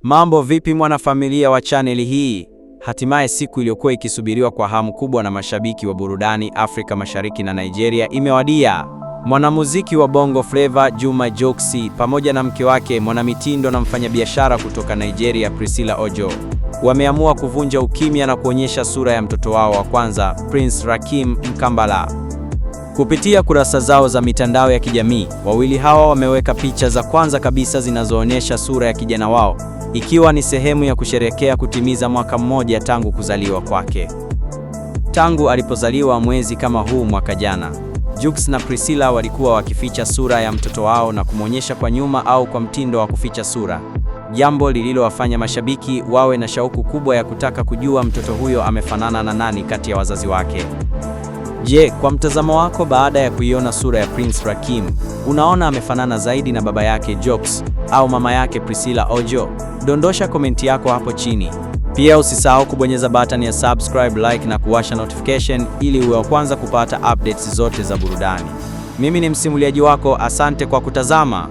Mambo vipi mwanafamilia wa chaneli hii? Hatimaye siku iliyokuwa ikisubiriwa kwa hamu kubwa na mashabiki wa burudani Afrika Mashariki na Nigeria imewadia. Mwanamuziki wa Bongo Flava Juma Jux pamoja na mke wake mwanamitindo na mfanyabiashara kutoka Nigeria Priscilla Ojo wameamua kuvunja ukimya na kuonyesha sura ya mtoto wao wa kwanza Prince Rakim Mkambala. Kupitia kurasa zao za mitandao ya kijamii, wawili hawa wameweka picha za kwanza kabisa zinazoonyesha sura ya kijana wao, ikiwa ni sehemu ya kusherehekea kutimiza mwaka mmoja tangu kuzaliwa kwake. Tangu alipozaliwa mwezi kama huu mwaka jana, Jux na Priscilla walikuwa wakificha sura ya mtoto wao na kumwonyesha kwa nyuma au kwa mtindo wa kuficha sura, jambo lililowafanya mashabiki wawe na shauku kubwa ya kutaka kujua mtoto huyo amefanana na nani kati ya wazazi wake. Je, kwa mtazamo wako baada ya kuiona sura ya Prince Rakim, unaona amefanana zaidi na baba yake Jux au mama yake Priscilla Ojo? Dondosha komenti yako hapo chini. Pia usisahau kubonyeza button ya subscribe, like na kuwasha notification ili uwe wa kwanza kupata updates zote za burudani. Mimi ni msimuliaji wako, asante kwa kutazama.